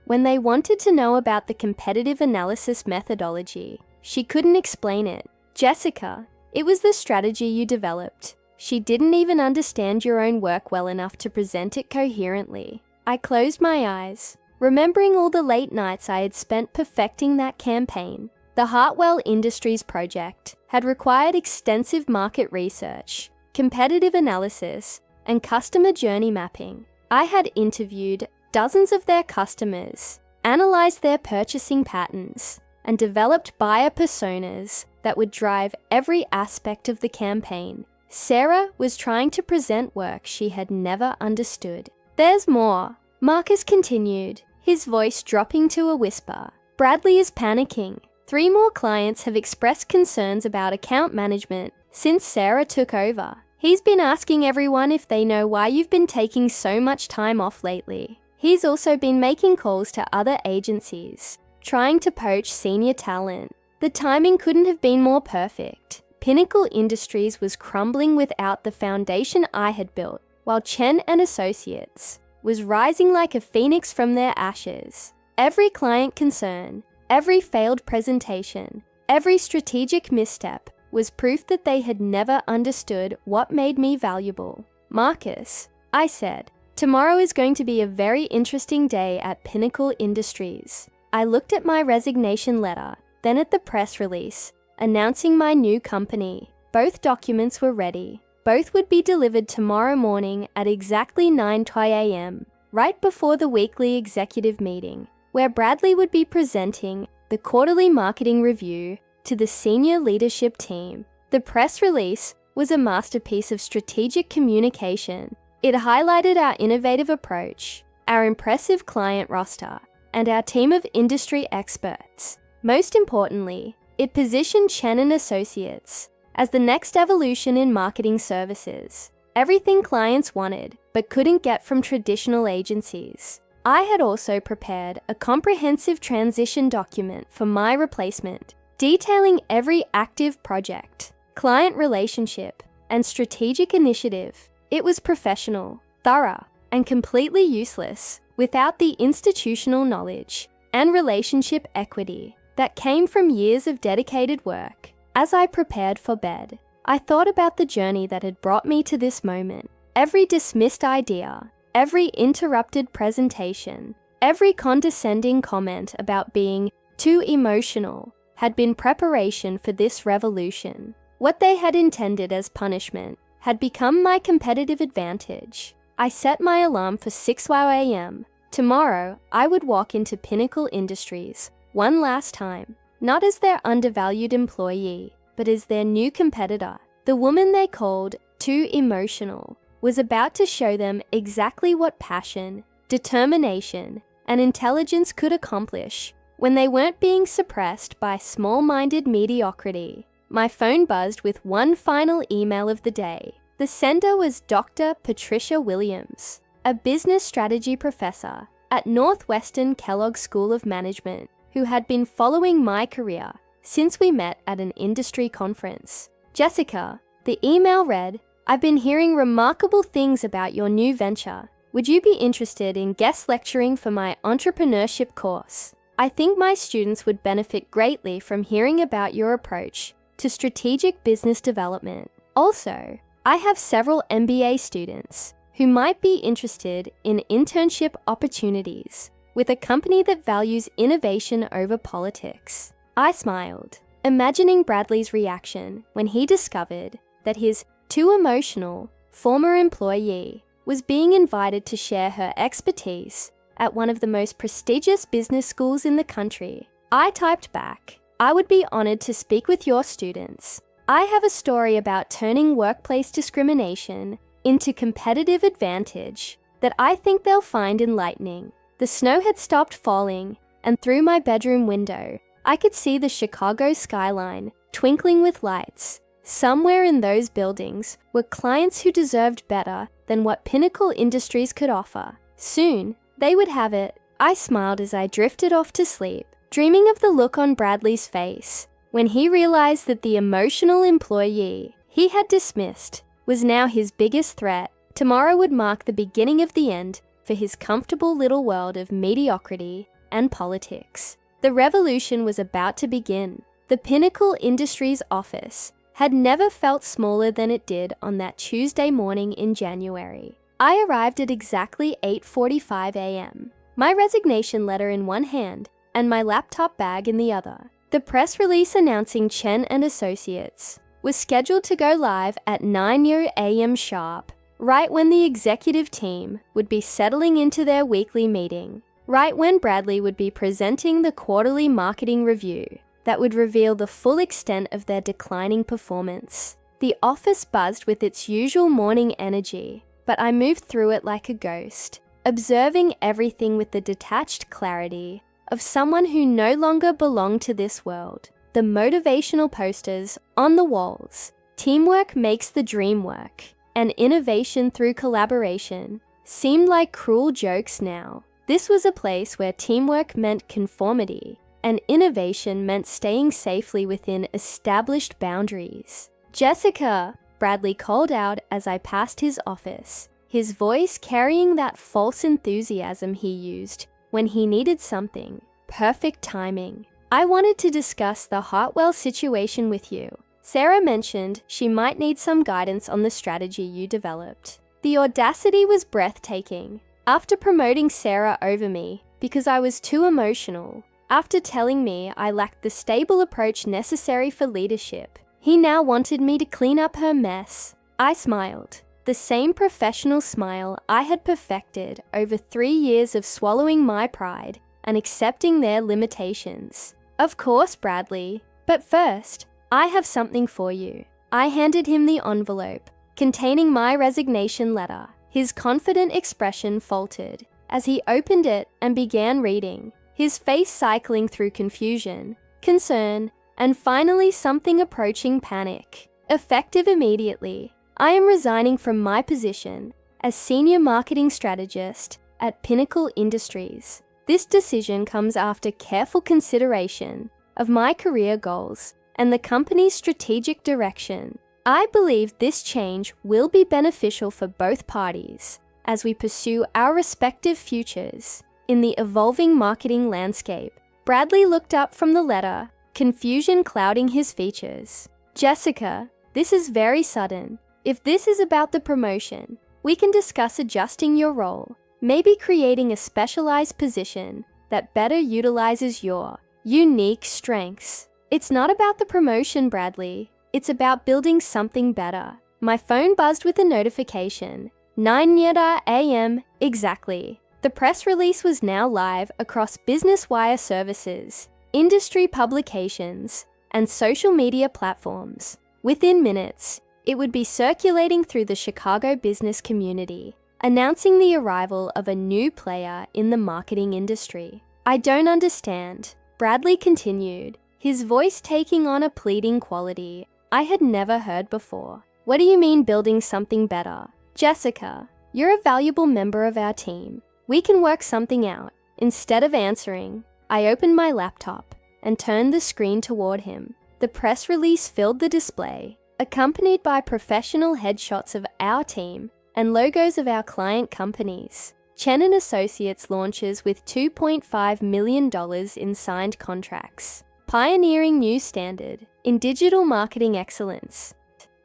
When they wanted to know about the competitive analysis methodology, she couldn't explain it. Jessica, it was the strategy you developed. She didn't even understand your own work well enough to present it coherently. I closed my eyes, remembering all the late nights I had spent perfecting that campaign. The Hartwell Industries project had required extensive market research, competitive analysis, and customer journey mapping. I had interviewed dozens of their customers, analyzed their purchasing patterns, and developed buyer personas that would drive every aspect of the campaign. Sarah was trying to present work she had never understood. There's more, Marcus continued, his voice dropping to a whisper. Bradley is panicking. 3 more clients have expressed concerns about account management since Sarah took over. He's been asking everyone if they know why you've been taking so much time off lately. He's also been making calls to other agencies, trying to poach senior talent. The timing couldn't have been more perfect. Pinnacle Industries was crumbling without the foundation I had built, while Chen and Associates was rising like a phoenix from their ashes. Every client concern, every failed presentation, every strategic misstep was proof that they had never understood what made me valuable. Marcus, I said, tomorrow is going to be a very interesting day at Pinnacle Industries. I looked at my resignation letter, then at the press release, announcing my new company. Both documents were ready. Both would be delivered tomorrow morning at exactly 9:20 a.m., right before the weekly executive meeting, where Bradley would be presenting the quarterly marketing review to the senior leadership team. The press release was a masterpiece of strategic communication. It highlighted our innovative approach, our impressive client roster, and our team of industry experts. Most importantly, it positioned Chen and Associates as the next evolution in marketing services. Everything clients wanted, but couldn't get from traditional agencies. I had also prepared a comprehensive transition document for my replacement, detailing every active project, client relationship, and strategic initiative. It was professional, thorough, and completely useless without the institutional knowledge and relationship equity that came from years of dedicated work. As I prepared for bed, I thought about the journey that had brought me to this moment. Every dismissed idea, every interrupted presentation, every condescending comment about being too emotional had been preparation for this revolution. What they had intended as punishment had become my competitive advantage. I set my alarm for 6:00 a.m. Tomorrow, I would walk into Pinnacle Industries one last time, not as their undervalued employee, but as their new competitor. The woman they called too emotional was about to show them exactly what passion, determination, and intelligence could accomplish when they weren't being suppressed by small-minded mediocrity. My phone buzzed with one final email of the day. The sender was Dr. Patricia Williams, a business strategy professor at Northwestern Kellogg School of Management, who had been following my career since we met at an industry conference. Jessica, the email read, I've been hearing remarkable things about your new venture. Would you be interested in guest lecturing for my entrepreneurship course? I think my students would benefit greatly from hearing about your approach to strategic business development. Also, I have several MBA students who might be interested in internship opportunities with a company that values innovation over politics. I smiled, imagining Bradley's reaction when he discovered that his too emotional former employee was being invited to share her expertise at one of the most prestigious business schools in the country. I typed back, I would be honored to speak with your students. I have a story about turning workplace discrimination into competitive advantage that I think they'll find enlightening. The snow had stopped falling, and through my bedroom window, I could see the Chicago skyline twinkling with lights. Somewhere in those buildings were clients who deserved better than what Pinnacle Industries could offer. Soon, they would have it. I smiled as I drifted off to sleep, dreaming of the look on Bradley's face when he realized that the emotional employee he had dismissed was now his biggest threat. Tomorrow would mark the beginning of the end for his comfortable little world of mediocrity and politics. The revolution was about to begin. The Pinnacle Industries office had never felt smaller than it did on that Tuesday morning in January. I arrived at exactly 8:45 a.m., my resignation letter in one hand and my laptop bag in the other. The press release announcing Chen and Associates was scheduled to go live at 9 a.m. sharp, right when the executive team would be settling into their weekly meeting, right when Bradley would be presenting the quarterly marketing review that would reveal the full extent of their declining performance. The office buzzed with its usual morning energy, but I moved through it like a ghost, observing everything with the detached clarity of someone who no longer belonged to this world. The motivational posters on the walls, teamwork makes the dream work, and innovation through collaboration, seemed like cruel jokes now. This was a place where teamwork meant conformity, and innovation meant staying safely within established boundaries. "Jessica," Bradley called out as I passed his office, his voice carrying that false enthusiasm he used when he needed something. Perfect timing. "I wanted to discuss the Hartwell situation with you. Sarah mentioned she might need some guidance on the strategy you developed." The audacity was breathtaking. After promoting Sarah over me because I was too emotional, after telling me I lacked the stable approach necessary for leadership, he now wanted me to clean up her mess. I smiled, the same professional smile I had perfected over 3 years of swallowing my pride and accepting their limitations. "Of course, Bradley, but first, I have something for you." I handed him the envelope containing my resignation letter. His confident expression faltered as he opened it and began reading, his face cycling through confusion, concern, and finally something approaching panic. "Effective immediately, I am resigning from my position as Senior Marketing Strategist at Pinnacle Industries. This decision comes after careful consideration of my career goals and the company's strategic direction. I believe this change will be beneficial for both parties as we pursue our respective futures in the evolving marketing landscape." Bradley looked up from the letter, confusion clouding his features. "Jessica, this is very sudden. If this is about the promotion, we can discuss adjusting your role, maybe creating a specialized position that better utilizes your unique strengths." "It's not about the promotion, Bradley. It's about building something better." My phone buzzed with a notification. 9 a.m. exactly. The press release was now live across Business Wire services, industry publications, and social media platforms. Within minutes, it would be circulating through the Chicago business community, announcing the arrival of a new player in the marketing industry. "I don't understand," Bradley continued, his voice taking on a pleading quality I had never heard before. "What do you mean building something better? Jessica, you're a valuable member of our team. We can work something out." Instead of answering, I opened my laptop and turned the screen toward him. The press release filled the display, accompanied by professional headshots of our team and logos of our client companies. Chen and Associates launches with $2.5 million in signed contracts, pioneering new standard in digital marketing excellence.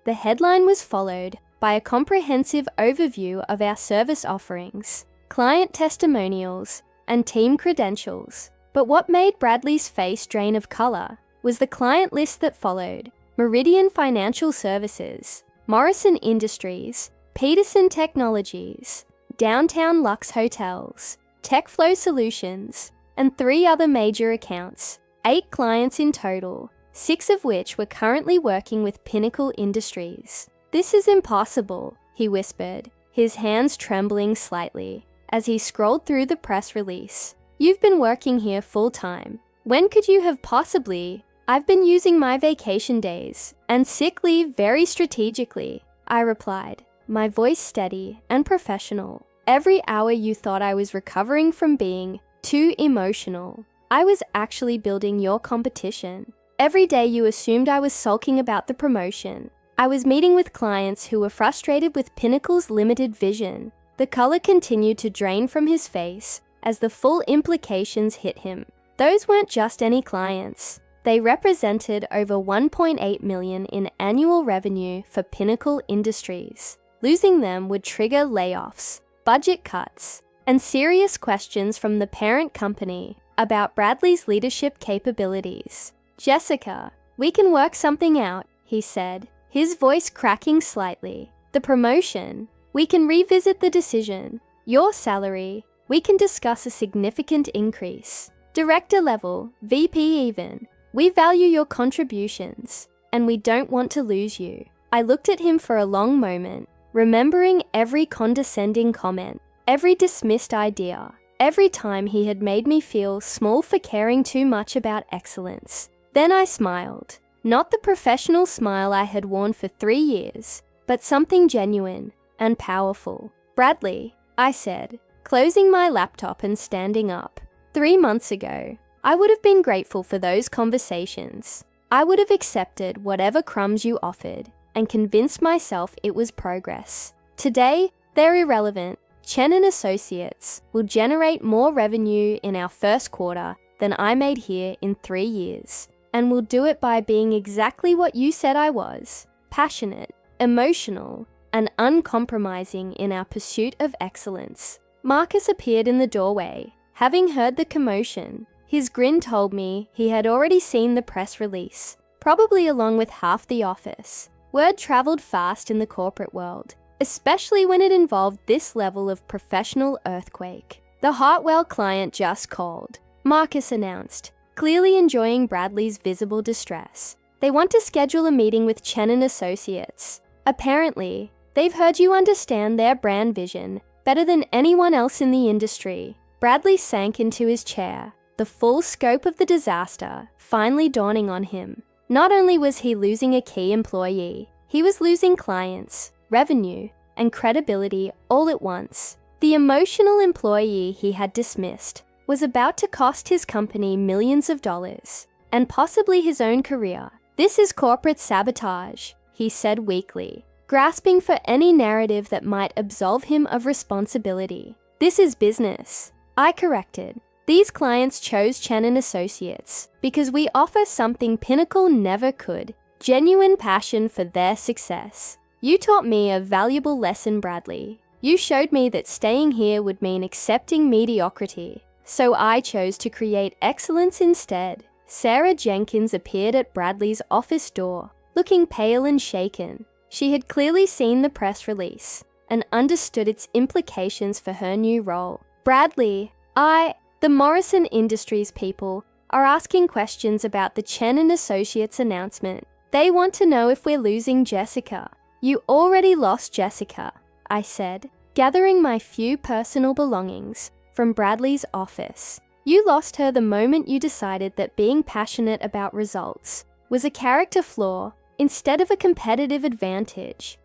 The headline was followed by a comprehensive overview of our service offerings, client testimonials, and team credentials. But what made Bradley's face drain of color was the client list that followed: Meridian Financial Services, Morrison Industries, Peterson Technologies, Downtown Lux Hotels, TechFlow Solutions, and 3 other major accounts, 8 clients in total, 6 of which were currently working with Pinnacle Industries. "This is impossible," he whispered, his hands trembling slightly as he scrolled through the press release. "You've been working here full-time. When could you have possibly—" "I've been using my vacation days and sick leave very strategically," I replied, my voice steady and professional. Every hour you thought I was recovering from being too emotional, I was actually building your competition. Every day you assumed I was sulking about the promotion. I was meeting with clients who were frustrated with Pinnacle's limited vision. The color continued to drain from his face as the full implications hit him. Those weren't just any clients. They represented over $1.8 million in annual revenue for Pinnacle Industries. Losing them would trigger layoffs, budget cuts, and serious questions from the parent company about Bradley's leadership capabilities. "Jessica, we can work something out," he said, his voice cracking slightly. "The promotion, we can revisit the decision. Your salary, we can discuss a significant increase. Director level, VP even. We value your contributions, and we don't want to lose you." I looked at him for a long moment, remembering every condescending comment, every dismissed idea, every time he had made me feel small for caring too much about excellence. Then I smiled. Not the professional smile I had worn for 3 years, but something genuine and powerful. "Bradley," I said, closing my laptop and standing up. 3 months ago, I would have been grateful for those conversations. I would have accepted whatever crumbs you offered and convinced myself it was progress. Today, they're irrelevant. Chen & Associates will generate more revenue in our first quarter than I made here in 3 years, and will do it by being exactly what you said I was: passionate, emotional, and uncompromising in our pursuit of excellence. Marcus appeared in the doorway, having heard the commotion. His grin told me he had already seen the press release, probably along with half the office. Word traveled fast in the corporate world, especially when it involved this level of professional earthquake. "The Hartwell client just called," Marcus announced, clearly enjoying Bradley's visible distress. "They want to schedule a meeting with Chen & Associates. Apparently, they've heard you understand their brand vision better than anyone else in the industry." Bradley sank into his chair, the full scope of the disaster finally dawning on him. Not only was he losing a key employee, he was losing clients, revenue, and credibility all at once. The emotional employee he had dismissed was about to cost his company millions of dollars, and possibly his own career. "This is corporate sabotage," he said weakly, grasping for any narrative that might absolve him of responsibility. "This is business," I corrected. "These clients chose Chen & Associates because we offer something Pinnacle never could: genuine passion for their success. You taught me a valuable lesson, Bradley. You showed me that staying here would mean accepting mediocrity. So I chose to create excellence instead." Sarah Jenkins appeared at Bradley's office door, looking pale and shaken. She had clearly seen the press release and understood its implications for her new role. "Bradley, the Morrison Industries people are asking questions about the Chen & Associates announcement. They want to know if we're losing Jessica." "You already lost Jessica," I said, gathering my few personal belongings from Bradley's office. "You lost her the moment you decided that being passionate about results was a character flaw instead of a competitive advantage."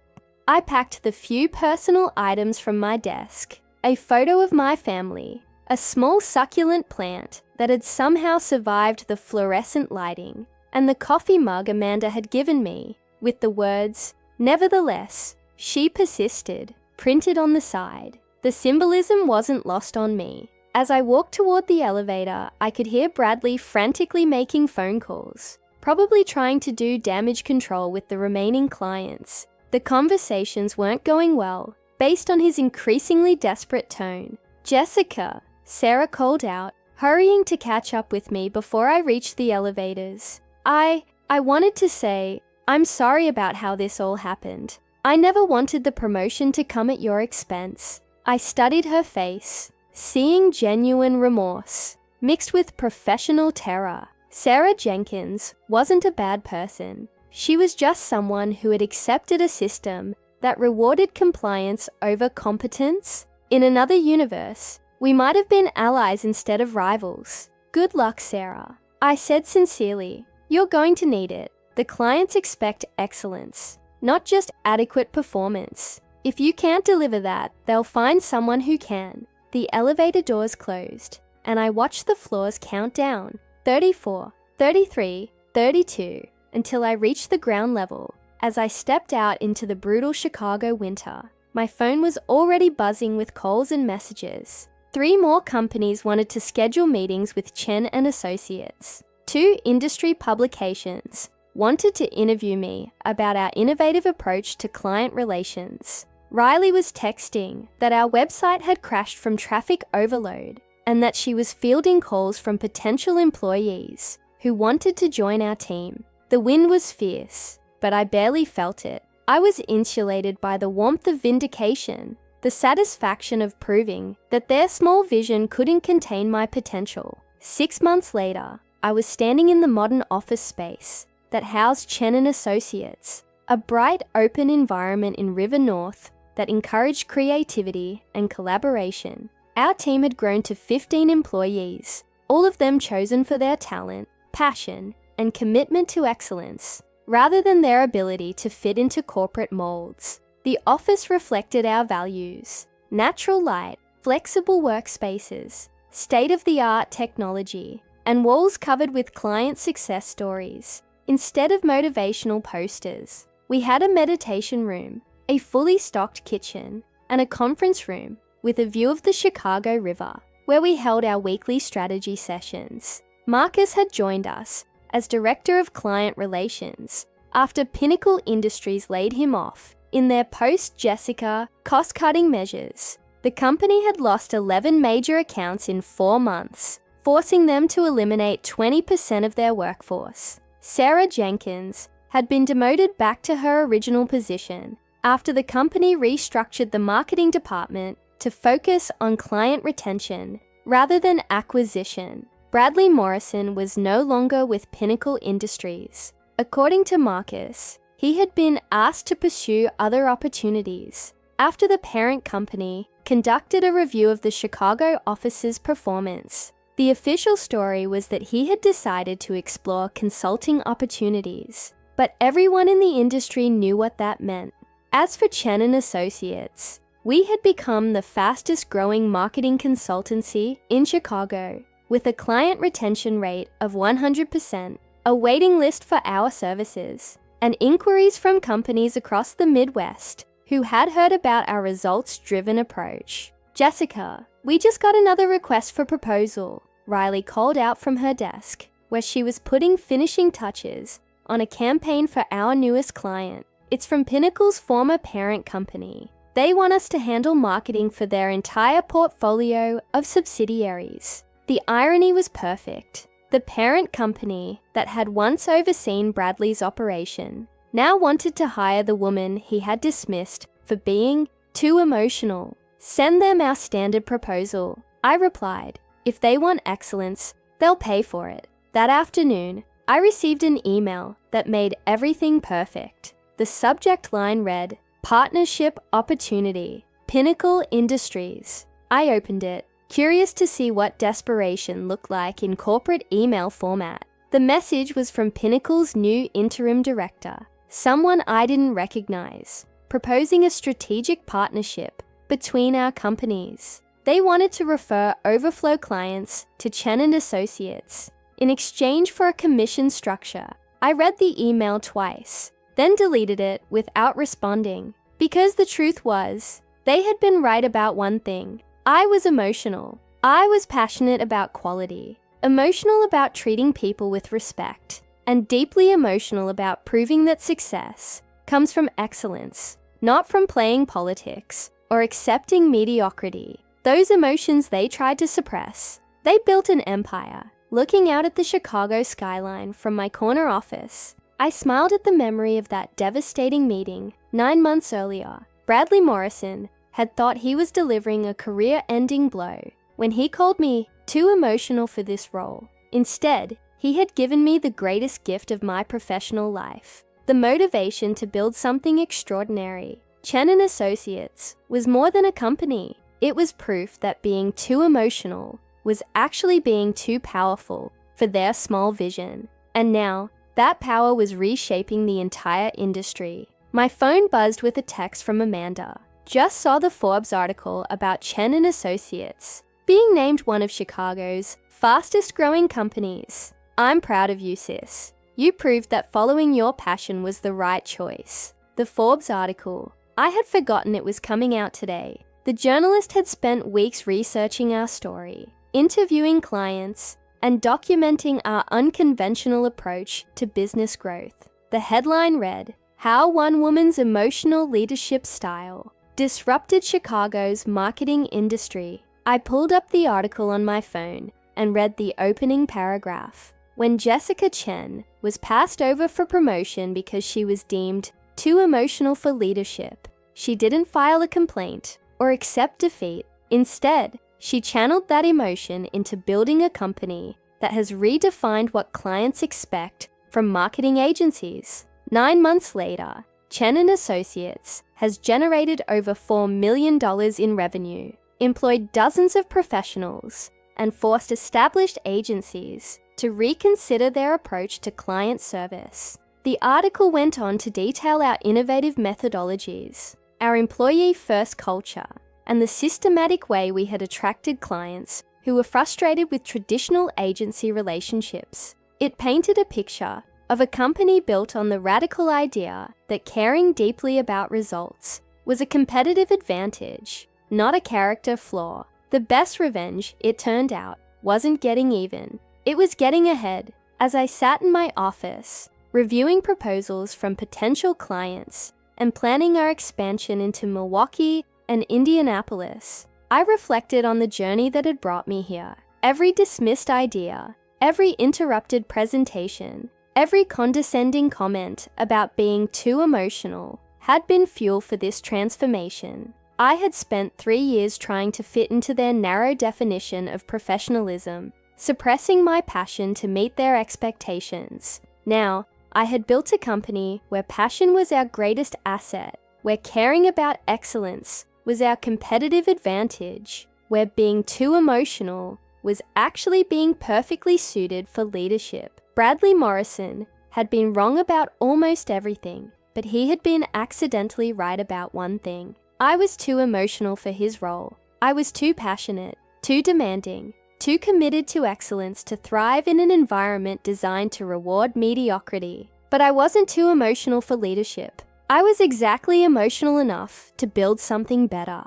I packed the few personal items from my desk: a photo of my family, a small succulent plant that had somehow survived the fluorescent lighting, and the coffee mug Amanda had given me, with the words, "Nevertheless, she persisted," printed on the side. The symbolism wasn't lost on me. As I walked toward the elevator, I could hear Bradley frantically making phone calls, probably trying to do damage control with the remaining clients. The conversations weren't going well, based on his increasingly desperate tone. "Jessica," Sarah called out, hurrying to catch up with me before I reached the elevators. I wanted to say, "I'm sorry about how this all happened. I never wanted the promotion to come at your expense." I studied her face, seeing genuine remorse, mixed with professional terror. Sarah Jenkins wasn't a bad person. She was just someone who had accepted a system that rewarded compliance over competence. In another universe, we might have been allies instead of rivals. "Good luck, Sarah," I said sincerely. "You're going to need it. The clients expect excellence, not just adequate performance." If you can't deliver that, they'll find someone who can. The elevator doors closed, and I watched the floors count down, 34, 33, 32, until I reached the ground level. As I stepped out into the brutal Chicago winter, my phone was already buzzing with calls and messages. 3 more companies wanted to schedule meetings with Chen and Associates. 2 industry publications wanted to interview me about our innovative approach to client relations. Riley was texting that our website had crashed from traffic overload and that she was fielding calls from potential employees who wanted to join our team. The wind was fierce, but I barely felt it. I was insulated by the warmth of vindication, the satisfaction of proving that their small vision couldn't contain my potential. 6 months later, I was standing in the modern office space that housed Chen and Associates, a bright, open environment in River North that encouraged creativity and collaboration. Our team had grown to 15 employees, all of them chosen for their talent, passion, and commitment to excellence, rather than their ability to fit into corporate molds. The office reflected our values: natural light, flexible workspaces, state-of-the-art technology, and walls covered with client success stories. Instead of motivational posters, we had a meditation room, a fully stocked kitchen, and a conference room with a view of the Chicago River, where we held our weekly strategy sessions. Marcus had joined us as Director of Client Relations after Pinnacle Industries laid him off in their post-Jessica cost-cutting measures. The company had lost 11 major accounts in 4 months, forcing them to eliminate 20% of their workforce. Sarah Jenkins had been demoted back to her original position after the company restructured the marketing department to focus on client retention rather than acquisition. Bradley Morrison was no longer with Pinnacle Industries. According to Marcus, he had been asked to pursue other opportunities after the parent company conducted a review of the Chicago office's performance. The official story was that he had decided to explore consulting opportunities, but everyone in the industry knew what that meant. As for Chen and Associates, we had become the fastest growing marketing consultancy in Chicago, with a client retention rate of 100%, a waiting list for our services, and inquiries from companies across the Midwest who had heard about our results-driven approach. "Jessica, we just got another request for proposal," Riley called out from her desk, where she was putting finishing touches on a campaign for our newest client. "It's from Pinnacle's former parent company. They want us to handle marketing for their entire portfolio of subsidiaries." The irony was perfect. The parent company that had once overseen Bradley's operation now wanted to hire the woman he had dismissed for being too emotional. "Send them our standard proposal," I replied. "If they want excellence, they'll pay for it." That afternoon, I received an email that made everything perfect. The subject line read, "Partnership Opportunity, Pinnacle Industries." I opened it, curious to see what desperation looked like in corporate email format. The message was from Pinnacle's new interim director, someone I didn't recognize, proposing a strategic partnership between our companies. They wanted to refer overflow clients to Chen and Associates in exchange for a commission structure. I read the email twice, then deleted it without responding, because the truth was, they had been right about one thing. I was emotional. I was passionate about quality, emotional about treating people with respect, and deeply emotional about proving that success comes from excellence, not from playing politics or accepting mediocrity. Those emotions they tried to suppress. They built an empire. Looking out at the Chicago skyline from my corner office, I smiled at the memory of that devastating meeting 9 months earlier. Bradley Morrison had thought he was delivering a career-ending blow when he called me too emotional for this role. Instead, he had given me the greatest gift of my professional life, the motivation to build something extraordinary. Chen and Associates was more than a company. It was proof that being too emotional was actually being too powerful for their small vision. And now, that power was reshaping the entire industry. My phone buzzed with a text from Amanda. Just saw the Forbes article about Chen and Associates being named one of Chicago's fastest growing companies. I'm proud of you, sis. You proved that following your passion was the right choice. The Forbes article. I had forgotten it was coming out today. The journalist had spent weeks researching our story, interviewing clients, and documenting our unconventional approach to business growth. The headline read, "How One Woman's Emotional Leadership Style Disrupted Chicago's Marketing Industry." I pulled up the article on my phone and read the opening paragraph. When Jessica Chen was passed over for promotion because she was deemed too emotional for leadership, she didn't file a complaint or accept defeat. Instead, she channeled that emotion into building a company that has redefined what clients expect from marketing agencies. 9 months later, Chen and Associates has generated over $4 million in revenue, employed dozens of professionals, and forced established agencies to reconsider their approach to client service. The article went on to detail our innovative methodologies, our employee-first culture, and the systematic way we had attracted clients who were frustrated with traditional agency relationships. It painted a picture of a company built on the radical idea that caring deeply about results was a competitive advantage, not a character flaw. The best revenge, it turned out, wasn't getting even. It was getting ahead. As I sat in my office, reviewing proposals from potential clients and planning our expansion into Milwaukee and Indianapolis, I reflected on the journey that had brought me here. Every dismissed idea, every interrupted presentation, every condescending comment about being too emotional had been fuel for this transformation. I had spent 3 years trying to fit into their narrow definition of professionalism, suppressing my passion to meet their expectations. Now, I had built a company where passion was our greatest asset, where caring about excellence was our competitive advantage, where being too emotional was actually being perfectly suited for leadership. Bradley Morrison had been wrong about almost everything, but he had been accidentally right about one thing. I was too emotional for his role. I was too passionate, too demanding, too committed to excellence to thrive in an environment designed to reward mediocrity. But I wasn't too emotional for leadership. I was exactly emotional enough to build something better.